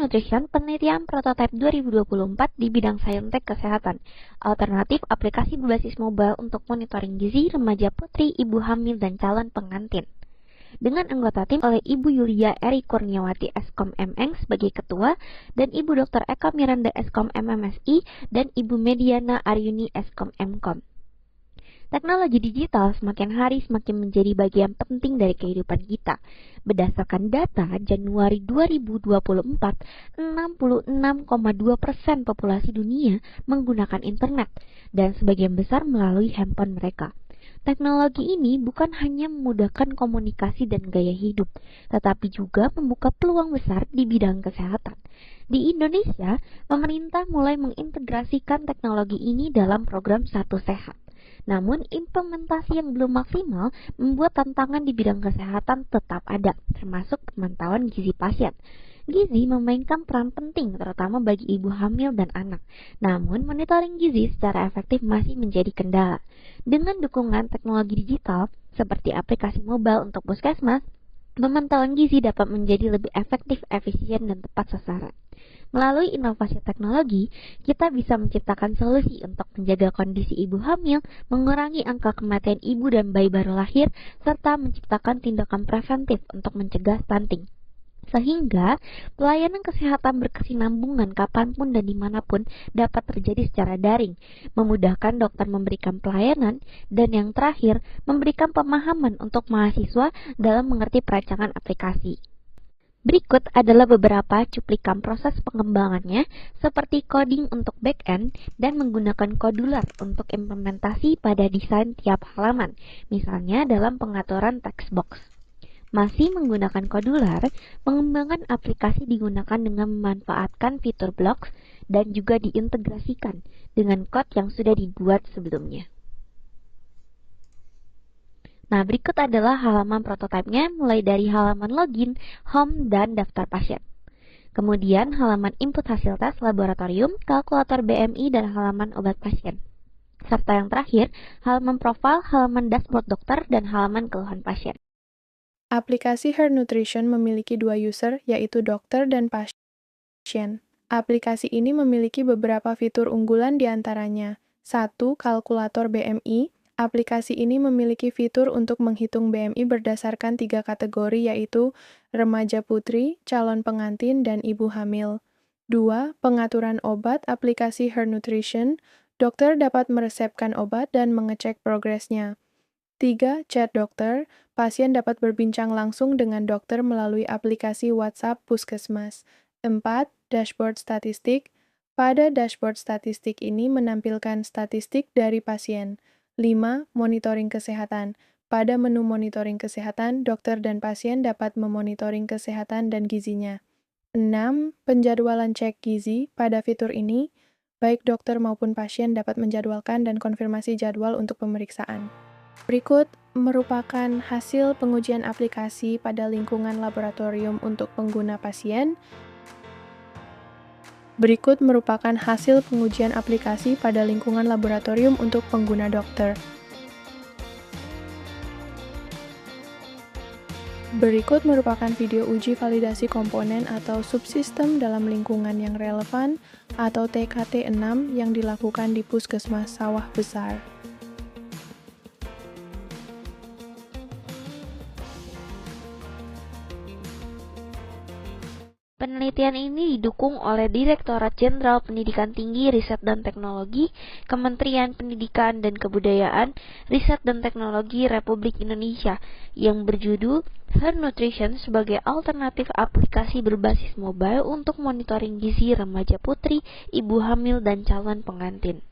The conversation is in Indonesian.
Nutrition penelitian prototipe 2024 di bidang saintek kesehatan, alternatif aplikasi berbasis mobile untuk monitoring gizi remaja putri, ibu hamil, dan calon pengantin. Dengan anggota tim oleh Ibu Yulia Eri Kurniawati Eskom MN sebagai ketua dan Ibu Dr. Eka Miranda Eskom MMSI dan Ibu Mediana Aryuni Eskom Mkom. Teknologi digital semakin hari semakin menjadi bagian penting dari kehidupan kita. Berdasarkan data Januari 2024, 66,2% populasi dunia menggunakan internet dan sebagian besar melalui handphone mereka. Teknologi ini bukan hanya memudahkan komunikasi dan gaya hidup, tetapi juga membuka peluang besar di bidang kesehatan. Di Indonesia, pemerintah mulai mengintegrasikan teknologi ini dalam program Satu Sehat. Namun, implementasi yang belum maksimal membuat tantangan di bidang kesehatan tetap ada, termasuk pemantauan gizi pasien. Gizi memainkan peran penting terutama bagi ibu hamil dan anak. Namun, monitoring gizi secara efektif masih menjadi kendala. Dengan dukungan teknologi digital seperti aplikasi mobile untuk puskesmas, pemantauan gizi dapat menjadi lebih efektif, efisien, dan tepat sasaran. Melalui inovasi teknologi, kita bisa menciptakan solusi untuk menjaga kondisi ibu hamil, mengurangi angka kematian ibu dan bayi baru lahir, serta menciptakan tindakan preventif untuk mencegah stunting. Sehingga pelayanan kesehatan berkesinambungan kapanpun dan dimanapun dapat terjadi secara daring, memudahkan dokter memberikan pelayanan, dan yang terakhir, memberikan pemahaman untuk mahasiswa dalam mengerti perancangan aplikasi. Berikut adalah beberapa cuplikan proses pengembangannya, seperti coding untuk back-end dan menggunakan kodular untuk implementasi pada desain tiap halaman, misalnya dalam pengaturan text box. Masih menggunakan kodular, pengembangan aplikasi digunakan dengan memanfaatkan fitur blocks dan juga diintegrasikan dengan code yang sudah dibuat sebelumnya. Nah, berikut adalah halaman prototipenya mulai dari halaman login, home, dan daftar pasien. Kemudian halaman input hasil tes laboratorium, kalkulator BMI, dan halaman obat pasien. Serta yang terakhir, halaman profil, halaman dashboard dokter, dan halaman keluhan pasien. Aplikasi Her Nutrition memiliki dua user, yaitu dokter dan pasien. Aplikasi ini memiliki beberapa fitur unggulan di antaranya. 1. Kalkulator BMI. Aplikasi ini memiliki fitur untuk menghitung BMI berdasarkan 3 kategori, yaitu remaja putri, calon pengantin, dan ibu hamil. 2. Pengaturan obat. Aplikasi Her Nutrition. Dokter dapat meresepkan obat dan mengecek progresnya. 3. Chat dokter. Pasien dapat berbincang langsung dengan dokter melalui aplikasi WhatsApp Puskesmas. 4. Dashboard statistik. Pada dashboard statistik ini menampilkan statistik dari pasien. 5. Monitoring kesehatan. Pada menu monitoring kesehatan, dokter dan pasien dapat memonitoring kesehatan dan gizinya. 6. Penjadwalan cek gizi. Pada fitur ini, baik dokter maupun pasien dapat menjadwalkan dan konfirmasi jadwal untuk pemeriksaan. Berikut merupakan hasil pengujian aplikasi pada lingkungan laboratorium untuk pengguna pasien. Berikut merupakan hasil pengujian aplikasi pada lingkungan laboratorium untuk pengguna dokter. Berikut merupakan video uji validasi komponen atau subsistem dalam lingkungan yang relevan atau TKT 6 yang dilakukan di Puskesmas Sawah Besar. Penelitian ini didukung oleh Direktorat Jenderal Pendidikan Tinggi, Riset dan Teknologi, Kementerian Pendidikan dan Kebudayaan, Riset dan Teknologi Republik Indonesia yang berjudul Her Nutrition sebagai alternatif aplikasi berbasis mobile untuk monitoring gizi remaja putri, ibu hamil, dan calon pengantin.